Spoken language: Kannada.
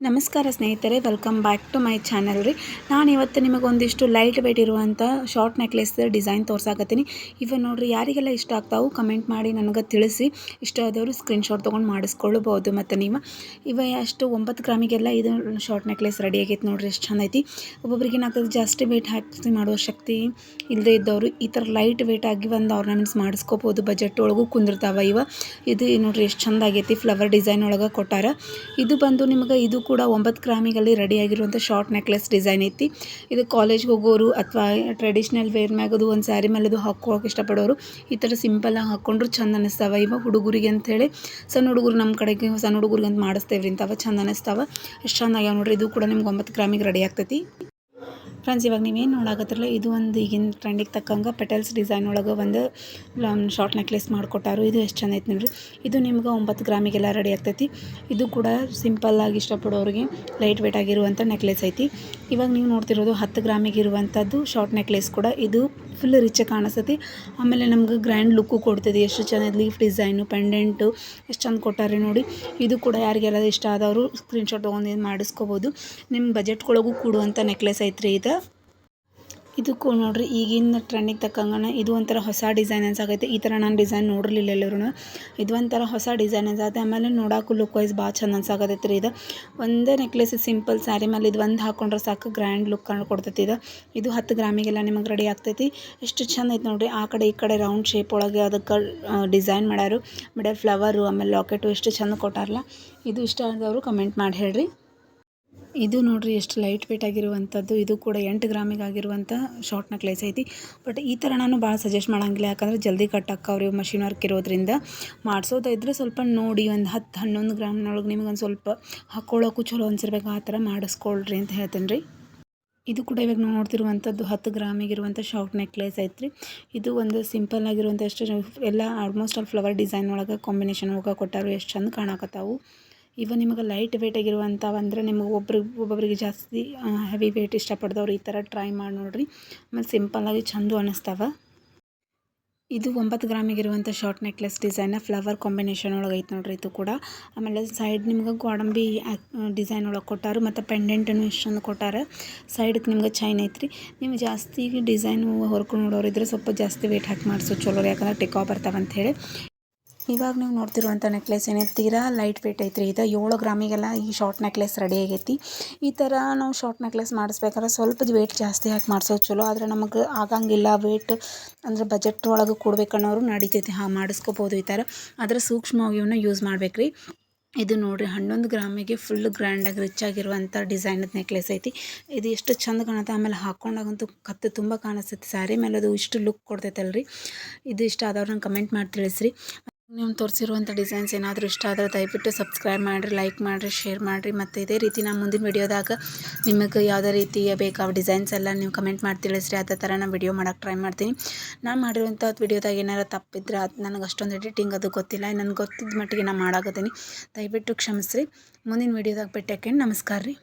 ನಮಸ್ಕಾರ ಸ್ನೇಹಿತರೆ, welcome back to my channel ರೀ. ನಾನು ಇವತ್ತು ನಿಮಗೊಂದಿಷ್ಟು ಲೈಟ್ ವೆಯ್ಟ್ ಇರುವಂಥ ಶಾರ್ಟ್ ನೆಕ್ಲೆಸ್ ಡಿಸೈನ್ ತೋರ್ಸಾಕತ್ತೀನಿ. ಇವ ನೋಡ್ರಿ, ಯಾರಿಗೆಲ್ಲ ಇಷ್ಟ ಆಗ್ತಾವೆ ಕಮೆಂಟ್ ಮಾಡಿ ನನಗೆ ತಿಳಿಸಿ. ಇಷ್ಟ ಆದವರು ಸ್ಕ್ರೀನ್ಶಾಟ್ ತೊಗೊಂಡು ಮಾಡಿಸ್ಕೊಳ್ಬೋದು. ಮತ್ತು ನೀವು ಅಷ್ಟು 9 ಗ್ರಾಮಿಗೆಲ್ಲ ಇದು ಶಾರ್ಟ್ ನೆಕ್ಲೆಸ್ ರೆಡಿ ಆಗೈತೆ ನೋಡ್ರಿ, ಎಷ್ಟು ಚಂದ ಐತಿ. ಒಬ್ಬೊಬ್ರಿಗೆ ಏನಾಗ್ತದೆ, ಜಾಸ್ತಿ ವೆಯ್ಟ್ ಹಾಕಿ ಮಾಡುವ ಶಕ್ತಿ ಇಲ್ಲದೆ ಇದ್ದವರು ಈ ಥರ ಲೈಟ್ ವೆಯ್ಟ್ ಆಗಿ ಒಂದು ಆರ್ನಮೆಂಟ್ಸ್ ಮಾಡಿಸ್ಕೋಬೋದು. ಬಜೆಟ್ ಒಳಗೂ ಕುಂದಿರ್ತಾವೆ ಇದು ನೋಡ್ರಿ ಎಷ್ಟು ಚಂದ ಆಗೈತಿ. ಫ್ಲವರ್ ಡಿಸೈನ್ ಒಳಗೆ ಕೊಟ್ಟಾರ. ಇದು ಬಂದು ನಿಮಗೆ ಇದು ಕೂಡ 9 ಗ್ರಾಮಿಗಲ್ಲಿ ರೆಡಿ ಆಗಿರುವಂಥ ಶಾರ್ಟ್ ನೆಕ್ಲೆಸ್ ಡಿಸೈನ್ ಐತಿ. ಇದು ಕಾಲೇಜ್ಗೆ ಹೋಗೋರು ಅಥವಾ ಟ್ರೆಡಿಷ್ನಲ್ ವೇರ್ ಮ್ಯಾಗದು ಒಂದು ಸ್ಯಾರಿ ಮೇಲೆ ಅದು ಹಾಕ್ಕೊಳ್ಳೋಕೆ ಇಷ್ಟಪಡೋರು ಈ ಥರ ಸಿಂಪಲಾಗಿ ಹಾಕ್ಕೊಂಡ್ರು ಚಂದ ಅನ್ನಿಸ್ತಾವೆ. ಹುಡುಗರಿಗೆ ಅಂಥೇಳಿ, ಸಣ್ಣ ಹುಡುಗರು ನಮ್ಮ ಕಡೆಗೆ ಸಣ್ಣ ಹುಡುಗರಿಗೆ ಅಂತ ಮಾಡಿಸ್ತೇವೆ ರೀ, ಇಂಥವು ಚಂದ ಅನ್ನಿಸ್ತಾವೆ. ಎಷ್ಟು ಚಂದ ಆಗ್ಯಾವ ನೋಡ್ರಿ. ಇದು ಕೂಡ ನಿಮ್ಗೆ 9 ಗ್ರಾಮಿಗೆ ರೆಡಿ ಆಗ್ತೈತಿ. ಫ್ರೆಂಡ್ಸ್, ಇವಾಗ ನೀವೇನು ನೋಡಾಕತ್ತಿರಲ್ಲ, ಇದು ಒಂದು ಈಗಿನ ಟ್ರೆಂಡಿಗೆ ತಕ್ಕಂಗೆ ಪೆಟಲ್ಸ್ ಡಿಸೈನ್ ಒಳಗೆ ಒಂದು ಶಾರ್ಟ್ ನೆಕ್ಲೆಸ್ ಮಾಡಿಕೊಟ್ಟಾರು. ಇದು ಎಷ್ಟು ಚಂದ ಐತೆ ನೋಡ್ರಿ. ಇದು ನಿಮ್ಗೆ 9 ಗ್ರಾಮಿಗೆಲ್ಲ ರೆಡಿ ಆಗ್ತೈತಿ. ಇದು ಕೂಡ ಸಿಂಪಲ್ಲಾಗಿ ಇಷ್ಟಪಡೋರಿಗೆ ಲೈಟ್ ವೆಯ್ಟ್ ಆಗಿರುವಂಥ ನೆಕ್ಲೆಸ್ ಐತಿ. ಇವಾಗ ನೀವು ನೋಡ್ತಿರೋದು 10 ಗ್ರಾಮಿಗೆ ಇರುವಂಥದ್ದು ಶಾರ್ಟ್ ನೆಕ್ಲೆಸ್ ಕೂಡ. ಇದು ಫುಲ್ ರಿಚ್ ಕಾಣಿಸ್ತೈತಿ. ಆಮೇಲೆ ನಮ್ಗೆ ಗ್ರ್ಯಾಂಡ್ ಲುಕ್ಕು ಕೊಡ್ತದೆ. ಎಷ್ಟು ಚೆನ್ನಾಗಿ ಲೀಫ್ ಡಿಸೈನು, ಪೆಂಡೆಂಟು ಎಷ್ಟು ಚಂದ ಕೊಟ್ಟಾರೆ ನೋಡಿ. ಇದು ಕೂಡ ಯಾರಿಗೆಲ್ಲ ಇಷ್ಟ ಆದವರು ಸ್ಕ್ರೀನ್ಶಾಟ್ ತೊಗೊಂಡು ಮಾಡಿಸ್ಕೋಬೋದು. ನಿಮ್ಮ ಬಜೆಟ್ಗೊಳಗೂ ಕೂಡುವಂಥ ನೆಕ್ಲೆಸ್ ಐತ್ರಿ ಇದು ನೋಡ್ರಿ. ಈಗಿನ ಟ್ರೆಂಡಿಗೆ ತಕ್ಕಂಗೆ ಇದು ಒಂಥರ ಹೊಸ ಡಿಸೈನ್ ಅನ್ಸಾಕೈತೆ. ಈ ಥರ ನಾನು ಡಿಸೈನ್ ನೋಡಿರಲಿಲ್ಲ ಎಲ್ಲರೂ. ಇದು ಒಂಥರ ಹೊಸ ಡಿಸೈನ್ ಅನ್ಸಾಕತ್ತೆ. ಆಮೇಲೆ ನೋಡೋಕ್ಕೂ ಲುಕ್ ವೈಸ್ ಭಾಳ ಚಂದ ಅನ್ಸಾಕತ್ತೈತೆ ರೀ. ಒಂದೇ ನೆಕ್ಲೆಸ್ ಸಿಂಪಲ್ ಸ್ಯಾರಿ ಮೇಲೆ ಇದು ಒಂದು ಹಾಕೊಂಡ್ರೆ ಸಾಕು, ಗ್ರ್ಯಾಂಡ್ ಲುಕ್ ಕೊಡ್ತೈತಿ. ಇದು 10 ಗ್ರಾಮಿಗೆಲ್ಲ ನಿಮಗೆ ರೆಡಿ ಆಗ್ತೈತಿ. ಎಷ್ಟು ಚಂದ ಐತೆ ನೋಡಿರಿ. ಆ ಕಡೆ ಈ ಕಡೆ ರೌಂಡ್ ಶೇಪ್ ಒಳಗೆ ಅದಕ್ಕೆ ಡಿಸೈನ್ ಮಾಡ್ಯಾರು. ಮಿಡಲ್ ಫ್ಲವರು, ಆಮೇಲೆ ಲಾಕೆಟು ಎಷ್ಟು ಚಂದ ಕೊಟ್ಟಾರಲ್ಲ. ಇದು ಇಷ್ಟ ಆದವರು ಕಮೆಂಟ್ ಮಾಡಿ ಹೇಳ್ರಿ. ಇದು ನೋಡ್ರಿ ಎಷ್ಟು ಲೈಟ್ ವೆಯ್ಟ್ ಆಗಿರುವಂಥದ್ದು. ಇದು ಕೂಡ 8 ಗ್ರಾಮಿಗೆ ಆಗಿರುವಂಥ ಶಾರ್ಟ್ ನೆಕ್ಲೆಸ್ ಐತಿ. ಬಟ್ ಈ ಥರ ನಾನು ಭಾಳ ಸಜೆಸ್ಟ್ ಮಾಡೋಂಗಿಲ್ಲ, ಯಾಕಂದರೆ ಜಲ್ದಿ ಕಟ್ ಆಕ್ಕವ್ರಿ ಮಷಿನ್ ವರ್ಕ್ ಇರೋದ್ರಿಂದ. ಮಾಡಿಸೋದಿದ್ರೆ ಸ್ವಲ್ಪ ನೋಡಿ, ಒಂದು 10-11 ಗ್ರಾಮ್ನೊಳಗೆ ನಿಮ್ಗೆ ಒಂದು ಸ್ವಲ್ಪ ಹಾಕ್ಕೊಳ್ಳೋಕ್ಕೂ ಚಲೋ ಅನ್ಸಿರ್ಬೇಕು, ಆ ಥರ ಮಾಡಿಸ್ಕೊಳ್ರಿ ಅಂತ ಹೇಳ್ತೇನೆ ರೀ. ಇದು ಕೂಡ ಇವಾಗ ನಾವು ನೋಡ್ತಿರುವಂಥದ್ದು 10 ಗ್ರಾಮಿಗಿರುವಂಥ ಶಾರ್ಟ್ ನೆಕ್ಲೆಸ್ ಐತ್ರಿ. ಇದು ಒಂದು ಸಿಂಪಲ್ ಆಗಿರುವಂಥ ಎಲ್ಲ ಆಲ್ಮೋಸ್ಟ್ ಆಲ್ ಫ್ಲವರ್ ಡಿಸೈನ್ ಒಳಗೆ ಕಾಂಬಿನೇಷನ್ ಒಳಗೆ ಕೊಟ್ಟಾರು. ಎಷ್ಟು ಚಂದ ಕಾಣಕತ್ತಾವು. ನಿಮಗೆ ಲೈಟ್ ವೆಯ್ಟ್ ಆಗಿರುವಂಥವು ಅಂದರೆ ನಿಮಗೆ ಒಬ್ಬೊಬ್ಬರಿಗೆ ಜಾಸ್ತಿ ಹೆವಿ ವೆಯ್ಟ್ ಇಷ್ಟಪಡ್ದವ್ರು ಈ ಥರ ಟ್ರೈ ಮಾಡಿ ನೋಡಿರಿ. ಆಮೇಲೆ ಸಿಂಪಲ್ಲಾಗಿ ಚಂದ ಅನ್ನಿಸ್ತಾವೆ. ಇದು 9 ಗ್ರಾಮಿಗಿರುವಂಥ short necklace design flower combination ಒಳಗೆ ಐತೆ ನೋಡ್ರಿ. ಇದು ಕೂಡ ಆಮೇಲೆ ಸೈಡ್ ನಿಮ್ಗೆ ಗೋಡಂಬಿ ಡಿಸೈನ್ ಒಳಗೆ ಕೊಟ್ಟಾರು. ಮತ್ತು ಪೆಂಡೆಂಟನ್ನು ಎಷ್ಟು ಚಂದ ಕೊಟ್ಟಾರೆ. ಸೈಡ್ಗೆ ನಿಮ್ಗೆ ಚೈನ್ ಐತ್ರಿ. ನೀವು ಜಾಸ್ತಿ ಡಿಸೈನು ಹೊರ್ಕೊಂಡು ನೋಡೋರಿದ್ರೆ ಸ್ವಲ್ಪ ಜಾಸ್ತಿ ವೆಯ್ಟ್ ಹಾಕಿ ಮಾಡಿಸೋ ಚಲೋ, ಯಾಕಂದ್ರೆ ಟಿಕಾವ್ ಬರ್ತಾವೆ ಅಂಥೇಳಿ. ಇವಾಗ ನೀವು ನೋಡ್ತಿರುವಂಥ ನೆಕ್ಲೆಸ್ ಏನೈತೆ ತೀರಾ ಲೈಟ್ ವೆಯ್ಟ್ ಐತ್ರಿ. ಇದು 7 ಗ್ರಾಮಿಗೆಲ್ಲ ಈ ಶಾರ್ಟ್ ನೆಕ್ಲೆಸ್ ರೆಡಿ ಆಗೈತಿ. ಈ ಥರ ನಾವು ಶಾರ್ಟ್ ನೆಕ್ಲೆಸ್ ಮಾಡಿಸ್ಬೇಕಾದ್ರೆ ಸ್ವಲ್ಪ ವೆಯ್ಟ್ ಜಾಸ್ತಿ ಹಾಕಿ ಮಾಡಿಸೋದು ಚಲೋ. ಆದರೆ ನಮಗೆ ಆಗಂಗಿಲ್ಲ ವೆಯ್ಟ್, ಅಂದರೆ ಬಜೆಟ್ ಒಳಗೆ ಕೊಡ್ಬೇಕನ್ನೋರು ನಡೀತೈತಿ, ಮಾಡಿಸ್ಕೋಬೋದು ಈ ಥರ. ಆದರೆ ಸೂಕ್ಷ್ಮವಾಗಿ ಇವನ್ನ ಯೂಸ್ ಮಾಡ್ಬೇಕ್ರಿ. ಇದು ನೋಡ್ರಿ 11 ಗ್ರಾಮಿಗೆ ಫುಲ್ ಗ್ರ್ಯಾಂಡಾಗಿ ರಿಚ್ ಆಗಿರುವಂಥ ಡಿಸೈನದ ನೆಕ್ಲೆಸ್ ಐತಿ. ಇದು ಎಷ್ಟು ಚಂದ ಕಾಣುತ್ತೆ. ಆಮೇಲೆ ಹಾಕ್ಕೊಂಡಾಗಂತೂ ಕತ್ತು ತುಂಬ ಕಾಣಿಸ್ತೈತಿ. ಸ್ಯಾರಿ ಮೇಲೆ ಅದು ಇಷ್ಟು ಲುಕ್ ಕೊಡ್ತೈತಲ್ರಿ. ಇದು ಇಷ್ಟ ಆದವ್ರು ನಂಗೆ ಕಮೆಂಟ್ ಮಾಡಿ ತಿಳಿಸ್ರಿ. ನೀವು ತೋರಿಸಿರುವಂಥ ಡಿಸೈನ್ಸ್ ಏನಾದರೂ ಇಷ್ಟ ಆದರೆ ದಯವಿಟ್ಟು ಸಬ್ಸ್ಕ್ರೈಬ್ ಮಾಡಿರಿ, ಲೈಕ್ ಮಾಡಿರಿ, ಶೇರ್ ಮಾಡಿರಿ. ಮತ್ತು ಇದೇ ರೀತಿ ನಾನು ಮುಂದಿನ ವಿಡಿಯೋದಾಗ ನಿಮಗೆ ಯಾವುದೇ ರೀತಿಯ ಬೇಕಾದ ಡಿಸೈನ್ಸ್ ಎಲ್ಲ ನೀವು ಕಮೆಂಟ್ ಮಾಡಿ ತಿಳಿಸ್ರಿ. ಅದೇ ಥರ ನಾನು ವಿಡಿಯೋ ಮಾಡೋಕ್ಕೆ ಟ್ರೈ ಮಾಡ್ತೀನಿ. ನಾನು ಮಾಡಿರುವಂಥ ವಿಡಿಯೋದಾಗ ಏನಾರು ತಪ್ಪಿದ್ರೆ ಅದು ನನಗೆ ಅಷ್ಟೊಂದು ಎಡಿಟಿಂಗ್ ಅದು ಗೊತ್ತಿಲ್ಲ. ನನಗೆ ಗೊತ್ತಿದ್ದ ಮಟ್ಟಿಗೆ ನಾನು ಮಾಡಾಕತ್ತೀನಿ, ದಯವಿಟ್ಟು ಕ್ಷಮಿಸ್ರಿ. ಮುಂದಿನ ವಿಡಿಯೋದಾಗ ಭೇಟಿ ಹಾಕಿ. ನಮಸ್ಕಾರ ರೀ.